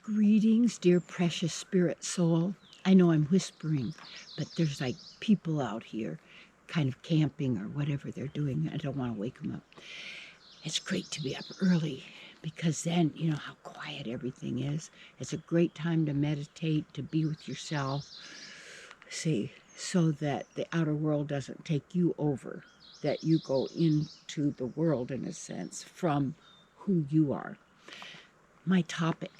Greetings, dear precious spirit soul. I know I'm whispering, but there's like people out here kind of camping or whatever they're doing. I don't want to wake them up. It's great to be up early because then you know how quiet everything is. It's a great time to meditate, to be with yourself, see, so that the outer world doesn't take you over, that you go into the world in a sense from who you are. My topic: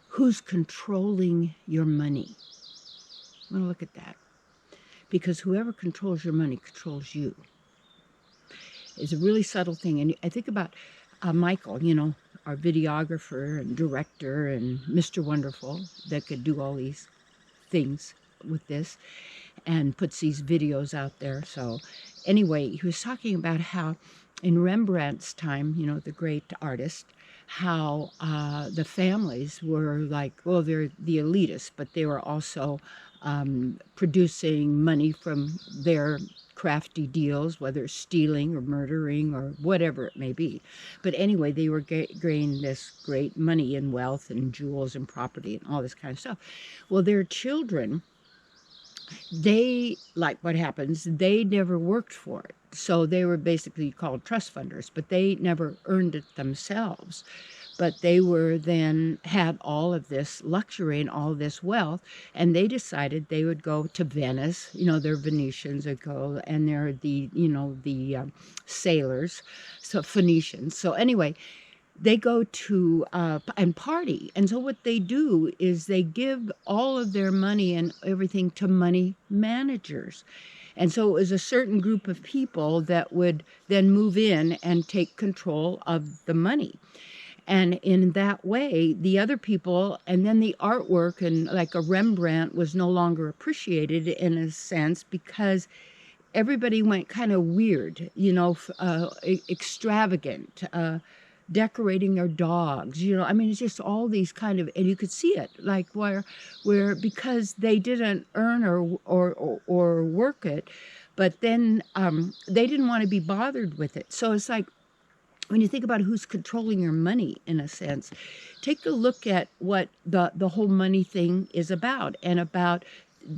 who's controlling your money? I want to look at that. Because whoever controls your money controls you. It's a really subtle thing. And I think about Michael, you know, our videographer and director and Mr. Wonderful that could do all these things with this and puts these videos out there. So anyway, he was talking about how in Rembrandt's time, you know, the great artist, how the families were like, well, they're the elitists, but they were also producing money from their crafty deals, whether stealing or murdering or whatever it may be. But anyway, they were gaining this great money and wealth and jewels and property and all this kind of stuff. Well, their children, they, like what happens, they never worked for it. So they were basically called trust funders, but they never earned it themselves. But they were then had all of this luxury and all this wealth, and they decided they would go to Venice. You know, they're Venetians that go, and they're the, you know, the sailors, so Phoenicians. So anyway, they go to and party. And so what they do is they give all of their money and everything to money managers. And so it was a certain group of people that would then move in and take control of the money. And in that way, the other people, and then the artwork, and like a Rembrandt was no longer appreciated in a sense because everybody went kind of weird, you know, extravagant, decorating their dogs, you know. I mean, it's just all these kind of, and you could see it, like where because they didn't earn or work it, but then they didn't want to be bothered with it. So it's like, when you think about who's controlling your money, in a sense, take a look at what the whole money thing is about, and about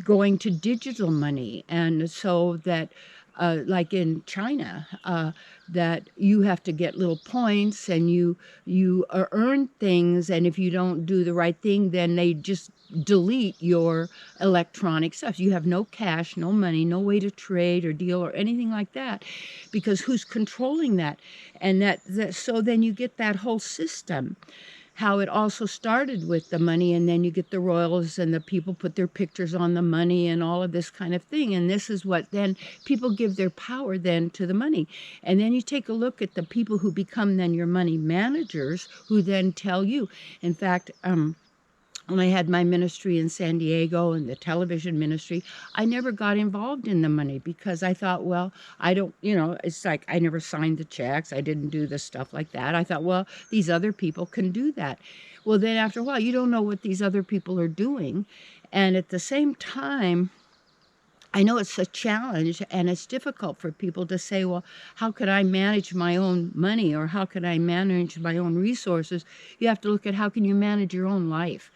going to digital money. And so that, like in China, that you have to get little points, and you earn things, and if you don't do the right thing, then they just delete your electronic stuff. You have no cash, no money, no way to trade or deal or anything like that, because who's controlling that? And that so then you get that whole system. How it also started with the money, and then you get the royals, and the people put their pictures on the money and all of this kind of thing. And this is what then people give their power then to the money. And then you take a look at the people who become then your money managers, who then tell you. In fact, when I had my ministry in San Diego and the television ministry, I never got involved in the money because I thought, well, I don't, you know, it's like I never signed the checks. I didn't do the stuff like that. I thought, well, these other people can do that. Well, then after a while, you don't know what these other people are doing. And at the same time, I know it's a challenge, and it's difficult for people to say, well, how could I manage my own money, or how could I manage my own resources? You have to look at how can you manage your own life.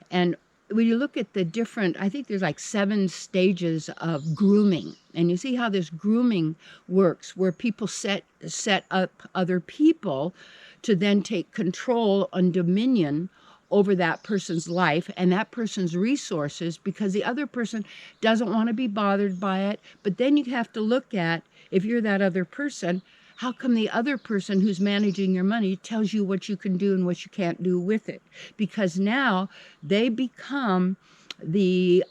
And when you look at the different, I think there's like 7 stages of grooming. And you see how this grooming works, where people set up other people to then take control and dominion over that person's life and that person's resources, because the other person doesn't want to be bothered by it. But then you have to look at, if you're that other person, how come the other person who's managing your money tells you what you can do and what you can't do with it? Because now they become the,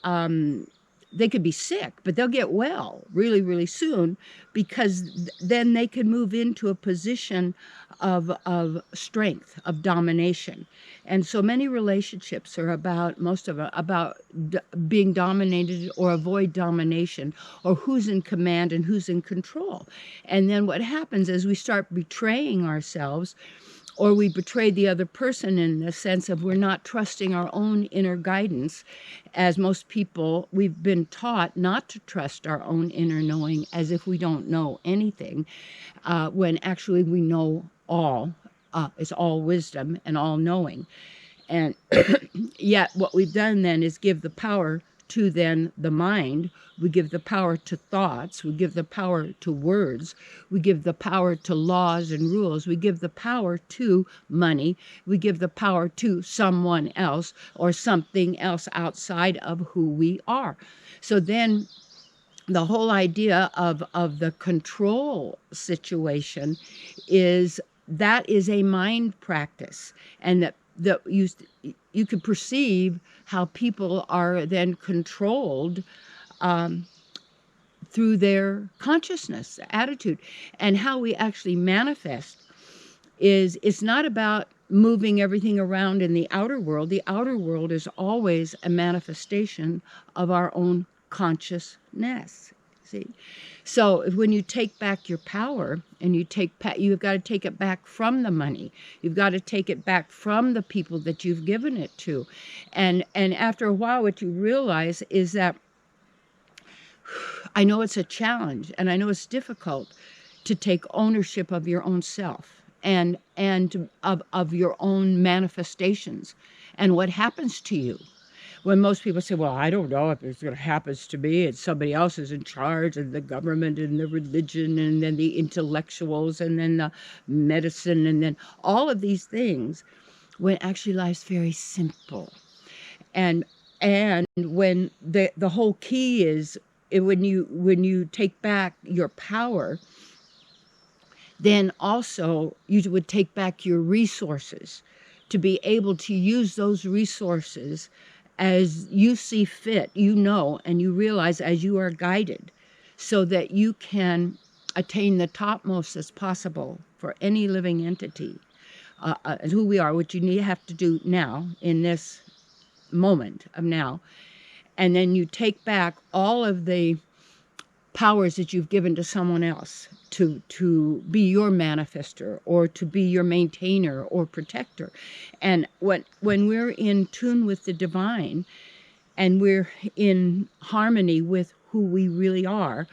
they could be sick, but they'll get well really, really soon, because then they can move into a position of strength, of domination. And so many relationships are about, most of it, about being dominated or avoid domination, or who's in command and who's in control. And then what happens is we start betraying ourselves, or we betray the other person, in the sense of we're not trusting our own inner guidance. As most people, we've been taught not to trust our own inner knowing, as if we don't know anything, when actually we know all, is all wisdom and all knowing. And yet what we've done then is give the power to then the mind. We give the power to thoughts. We give the power to words. We give the power to laws and rules. We give the power to money. We give the power to someone else or something else outside of who we are. So then the whole idea of the control situation is that is a mind practice, and that you can perceive how people are then controlled through their consciousness, attitude, and how we actually manifest is it's not about moving everything around in the outer world. The outer world is always a manifestation of our own consciousness. See? So when you take back your power and you've got to take it back from the money. You've got to take it back from the people that you've given it to. And after a while, what you realize is that I know it's a challenge and I know it's difficult to take ownership of your own self and of your own manifestations and what happens to you. When most people say, well, I don't know if it's what happens to me, and somebody else is in charge, and the government, and the religion, and then the intellectuals, and then the medicine, and then all of these things, when actually life's very simple. And when the whole key is when you take back your power, then also you would take back your resources to be able to use those resources as you see fit, and you realize as you are guided, so that you can attain the topmost as possible for any living entity, who we are, what you have to do now in this moment of now. And then you take back all of the powers that you've given to someone else to be your manifester or to be your maintainer or protector. And when we're in tune with the divine and we're in harmony with who we really are,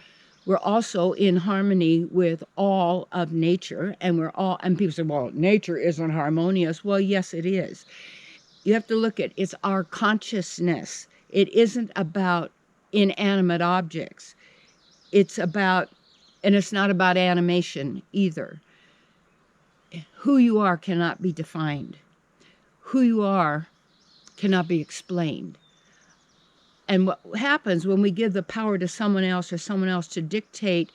we're also in harmony with all of nature. And people say, well, nature isn't harmonious. Well, yes, it is. You have to look at it's our consciousness. It isn't about inanimate objects. It's not about animation either. Who you are cannot be defined. Who you are cannot be explained. And what happens when we give the power to someone else or someone else to dictate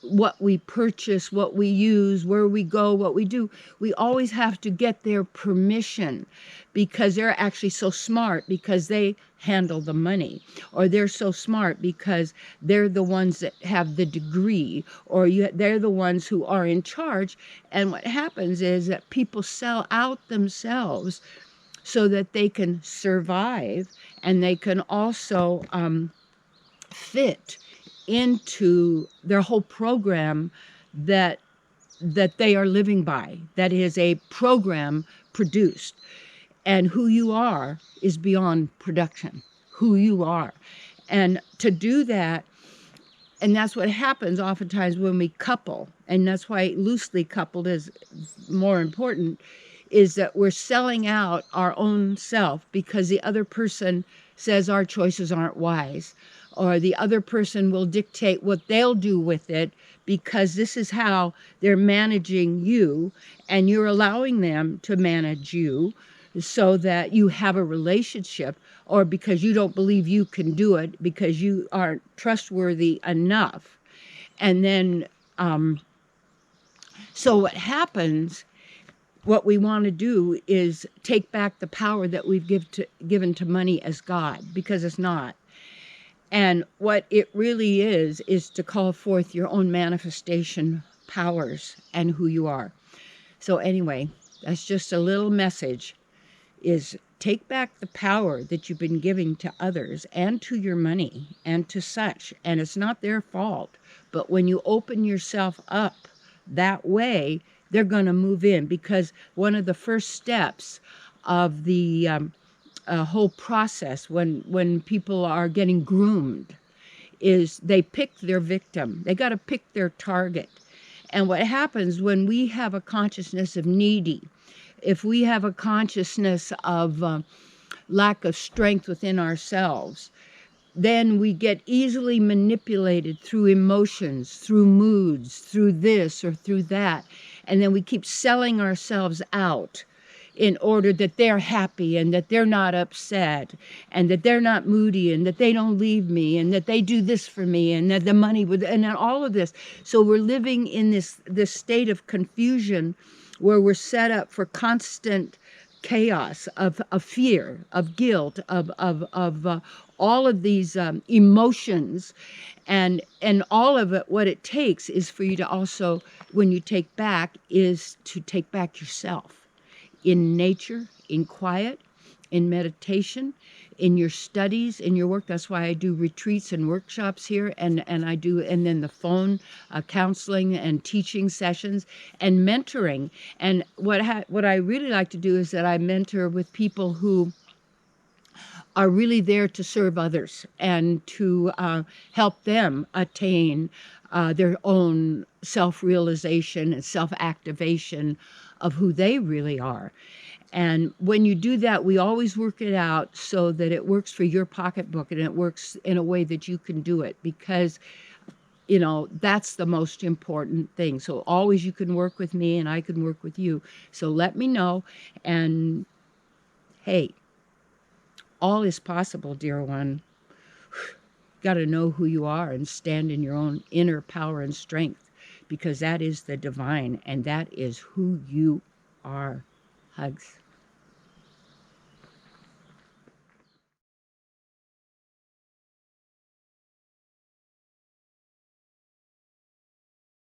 what we purchase, what we use, where we go, what we do, we always have to get their permission, because they're actually so smart because they handle the money, or they're so smart because they're the ones that have the degree, or they're the ones who are in charge. And what happens is that people sell out themselves so that they can survive, and they can also fit into their whole program that they are living by. That is a program produced. And who you are is beyond production. Who you are. And to do that, and that's what happens oftentimes when we couple, and that's why loosely coupled is more important, is that we're selling out our own self because the other person says our choices aren't wise, or the other person will dictate what they'll do with it because this is how they're managing you, and you're allowing them to manage you so that you have a relationship, or because you don't believe you can do it because you aren't trustworthy enough. And then, so what happens, what we want to do is take back the power that we've given to money as God, because it's not. And what it really is to call forth your own manifestation powers and who you are. So anyway, that's just a little message, is take back the power that you've been giving to others and to your money and to such. And it's not their fault. But when you open yourself up that way, they're going to move in, because one of the first steps of the whole process when people are getting groomed is they pick their victim. They got to pick their target. And what happens when we have a consciousness of needy, if we have a consciousness of lack of strength within ourselves, then we get easily manipulated through emotions, through moods, through this or through that. And then we keep selling ourselves out in order that they're happy and that they're not upset and that they're not moody and that they don't leave me and that they do this for me and that the money would, and all of this. So we're living in this state of confusion where we're set up for constant chaos of fear, of guilt, of all of these emotions, and all of it. What it takes is for you to also, when you take back, is to take back yourself in nature, in quiet, in meditation, in your studies, in your work. That's why I do retreats and workshops here, and I do, and then the phone counseling and teaching sessions and mentoring. And what I really like to do is that I mentor with people who are really there to serve others and to help them attain their own self-realization and self-activation of who they really are. And when you do that, we always work it out so that it works for your pocketbook and it works in a way that you can do it, because that's the most important thing. So always you can work with me and I can work with you. So let me know. And hey, all is possible, dear one. Got to know who you are and stand in your own inner power and strength, because that is the divine and that is who you are. Hugs.